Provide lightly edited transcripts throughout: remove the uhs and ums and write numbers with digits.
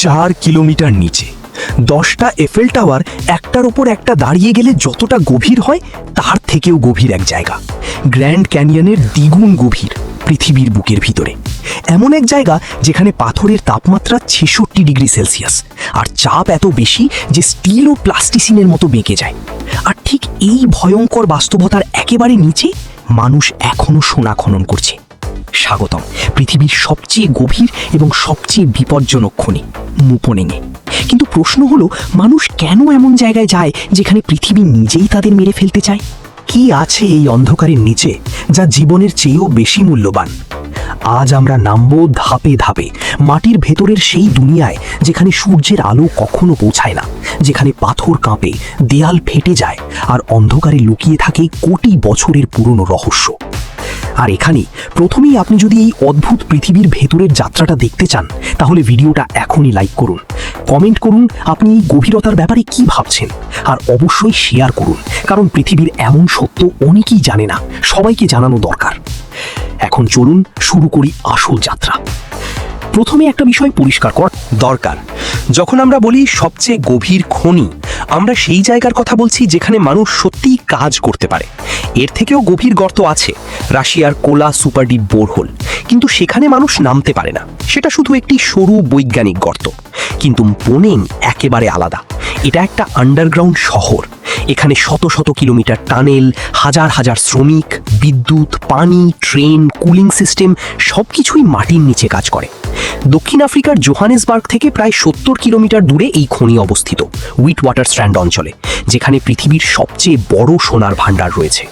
4 kilometre নিচে 10টা এফেল tower একটার ওপর একটা দাঁড়িয়ে গেলে যতটা গভীর হয় তার থেকেও গভীর এক জায়গা, গ্র্যান্ড ক্যানিয়নের দ্বিগুণ গভীর, পৃথিবীর বুকের ভিতরে। এমন এক জায়গা যেখানে পাথরের তাপমাত্রা 66 ডিগ্রি সেলসিয়াস, আর চাপ এত বেশি যে স্টিল ও প্লাস্টিসিনের মতো বেঁকে যায়। আর ঠিক এই ভয়ঙ্কর বাস্তবতার একেবারে নিচে মানুষ এখনো সোনা খনন করছে। স্বাগতম পৃথিবীর সবচেয়ে গভীর এবং সবচেয়ে বিপজ্জনক খনি মুপোনেঙে। কিন্তু প্রশ্ন হলো, মানুষ কেন এমন জায়গায় যায় যেখানে পৃথিবী নিজেই তাদের মেরে ফেলতে চায়? কি আছে এই অন্ধকারের নিচে যা জীবনের চেয়েও বেশি মূল্যবান? আজ আমরা নামব ধাপে ধাপে মাটির ভেতরের সেই দুনিয়ায় যেখানে সূর্যের আলো কখনো পৌঁছায় না, যেখানে পাথর কাঁপে, দেয়াল ফেটে যায়, আর অন্ধকারে লুকিয়ে থাকে কোটি বছরের পুরনো রহস্য। আর এখানে প্রথমেই আপনি যদি এই অদ্ভুত পৃথিবীর ভেতরের যাত্রাটা দেখতে চান, তাহলে ভিডিওটা এখনই লাইক করুন, কমেন্ট করুন আপনি এই গভীরতার ব্যাপারে কি ভাবছেন, আর অবশ্যই শেয়ার করুন, কারণ পৃথিবীর এমন সত্য অনেকেই জানে না, সবাইকে জানানো দরকার। এখন চলুন শুরু করি আসল যাত্রা। প্রথমে একটা বিষয় পরিষ্কার করা দরকার। যখন আমরা বলি সবচেয়ে গভীর খনি, আমরা সেই জায়গার কথা বলছি যেখানে মানুষ সত্যিই কাজ করতে পারে। এর থেকেও গভীর গর্ত আছে, রাশিয়ার কোলা সুপারডিপ বোরহোল, কিন্তু সেখানে মানুষ নামতে পারে না। সেটা শুধু একটি সরু বৈজ্ঞানিক গর্ত। কিন্তু পোনেং একেবারে আলাদা। এটা একটা আন্ডারগ্রাউন্ড শহর। এখানে শত শত কিলোমিটার টানেল, হাজার হাজার শ্রমিক, বিদ্যুৎ, পানি, ট্রেন, কুলিং সিস্টেম সবকিছুই মাটির নিচে কাজ করে। দক্ষিণ আফ্রিকার জোহানেসবার্গ থেকে প্রায় 70 কিলোমিটার দূরে এই খনি অবস্থিত, উইটওয়াটারস্ট্র্যান্ড অঞ্চলে, যেখানে পৃথিবীর সবচেয়ে বড় সোনার ভাণ্ডার রয়েছে।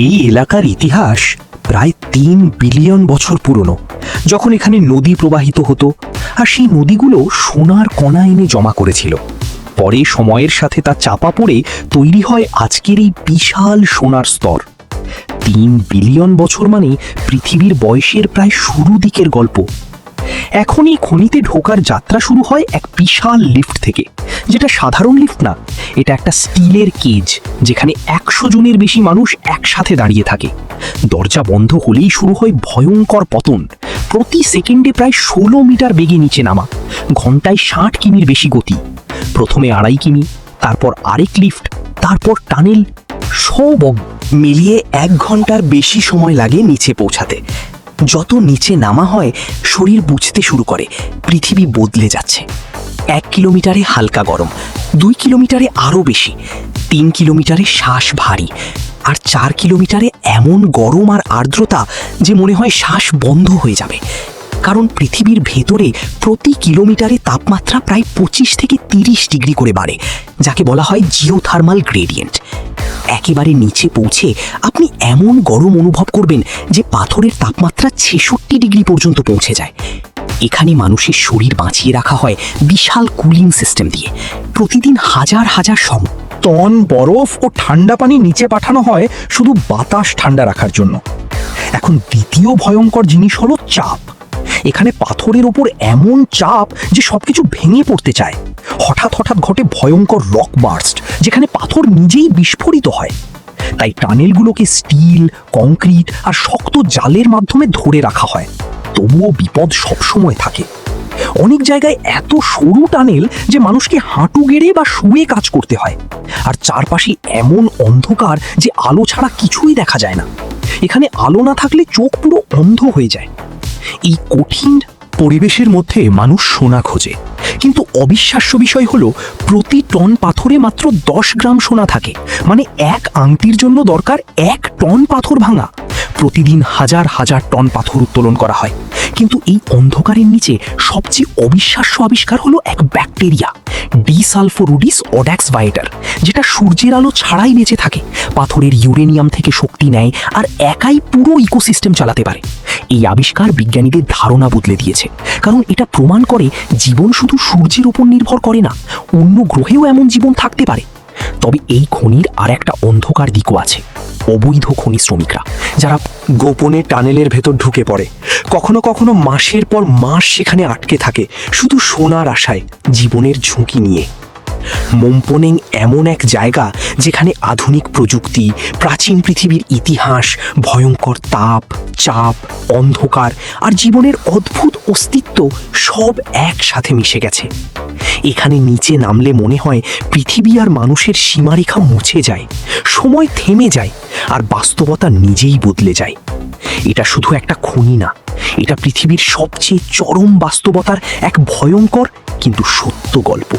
এই এলাকার ইতিহাস প্রায় 3 বিলিয়ন বছর পুরনো, যখন এখানে নদী প্রবাহিত হতো, আর সেই নদীগুলো সোনার কণা এনে জমা করেছিল। পরে সময়ের সাথে তা চাপা পড়ে তৈরি হয় আজকের এই বিশাল সোনার স্তর। 3 বিলিয়ন বছর মানে পৃথিবীর বয়সের প্রায় শুরু দিকের গল্প। এখন এই খনিতে ঢোকার যাত্রা শুরু হয় এক বিশাল লিফট থেকে, যেটা সাধারণ লিফট না, এটা একটা স্টিলের কেজ যেখানে 100 জনের বেশি মানুষ একসাথে দাঁড়িয়ে থাকে। দরজা বন্ধ হলেই শুরু হয় ভয়ঙ্কর পতন। প্রতি সেকেন্ডে প্রায় 16 মিটার বেগে নিচে নামা, ঘন্টায় 60 কিমির বেশি গতি। প্রথমে 2.5 কিমি, তারপর আরেক লিফট, তারপর টানেল, সব মিলিয়ে 1 ঘন্টার বেশি সময় লাগে নিচে পৌঁছাতে। যত নিচে নামা হয়, শরীর বুঝতে শুরু করে পৃথিবী বদলে যাচ্ছে। 1 কিলোমিটারে হালকা গরম, 2 কিলোমিটারে আরও বেশি, 3 কিলোমিটারে শ্বাস ভারী, আর 4 কিলোমিটারে এমন গরম আর আর্দ্রতা যে মনে হয় শ্বাস বন্ধ হয়ে যাবে। কারণ পৃথিবীর ভেতরে প্রতি কিলোমিটারে তাপমাত্রা প্রায় 25 থেকে 30 ডিগ্রি করে বাড়ে, যাকে বলা হয় জিওথার্মাল গ্রেডিয়েন্ট। একেবারে নিচে পৌঁছে আপনি এমন গরম অনুভব করবেন যে পাথরের তাপমাত্রা 66 ডিগ্রি পর্যন্ত পৌঁছে যায়। এখানে মানুষের শরীর বাঁচিয়ে রাখা হয় বিশাল কুলিং সিস্টেম দিয়ে। প্রতিদিন হাজার হাজার টন বরফ ও ঠান্ডা পানি নিচে পাঠানো হয় শুধু বাতাস ঠান্ডা রাখার জন্য। এখন দ্বিতীয় ভয়ঙ্কর জিনিস হলো চাপ। এখানে পাথরের ওপর এমন চাপ যে সবকিছু ভেঙে পড়তে চায়। হঠাৎ হঠাৎ ঘটে ভয়ঙ্কর রক বার্স্ট, যেখানে পাথর নিজেই বিস্ফোরিত হয়। তাই টানেলগুলোকে স্টিল, কংক্রিট আর শক্ত জালের মাধ্যমে ধরে রাখা হয়। তবুও বিপদ সবসময় থাকে। অনেক জায়গায় এত সরু টানেল যে মানুষকে হাঁটু গেড়ে বা শুয়ে কাজ করতে হয়। আর চারপাশে এমন অন্ধকার যে আলো ছাড়া কিছুই দেখা যায় না। এখানে আলো না থাকলে চোখ পুরো অন্ধ হয়ে যায়। এই কঠিন পরিবেশের মধ্যে মানুষ সোনা খোঁজে, কিন্তু অবিশ্বাস্য বিষয় হলো প্রতি টন পাথরে মাত্র 10 গ্রাম সোনা থাকে। মানে এক আংটির জন্য দরকার 1 টন পাথর ভাঙা। প্রতিদিন হাজার হাজার টন পাথর উত্তোলন করা হয়। কিন্তু এই অন্ধকারের নিচে সবচেয়ে অবিশ্বাস্য আবিষ্কার হলো এক ব্যাকটেরিয়া, ডিসালফোরুডিস অডাক্স ভাইটার, যেটা সূর্যের আলো ছাড়াই বেঁচে থাকে, পাথরের ইউরেনিয়াম থেকে শক্তি নেয় আর একাই পুরো ইকোসিস্টেম চালাতে পারে। এই আবিষ্কার বিজ্ঞানীদের ধারণা বদলে দিয়েছে, কারণ এটা প্রমাণ করে জীবন শুধু সূর্যের উপর নির্ভর করে না, অন্য গ্রহেও এমন জীবন থাকতে পারে। তবে এই খনির আর একটা অন্ধকার দিকও আছে। অবৈধ খনি শ্রমিকরা, যারা গোপনে টানেলের ভেতর ঢুকে পড়ে, কখনো কখনো মাসের পর মাস সেখানে আটকে থাকে শুধু সোনার আশায়, জীবনের ঝুঁকি নিয়ে। মোম্পনেং এমন এক জায়গা যেখানে আধুনিক প্রযুক্তি, প্রাচীন পৃথিবীর ইতিহাস, ভয়ঙ্কর তাপ, চাপ, অন্ধকার আর জীবনের অদ্ভুত অস্তিত্ব সব একসাথে মিশে গেছে। এখানে নিচে নামলে মনে হয় পৃথিবী আর মানুষের সীমারেখা মুছে যায়, সময় থেমে যায় আর বাস্তবতা নিজেই বদলে যায়। এটা শুধু একটা খনি না, এটা পৃথিবীর সবচেয়ে চরম বাস্তবতার এক ভয়ঙ্কর কিন্তু সত্য গল্প।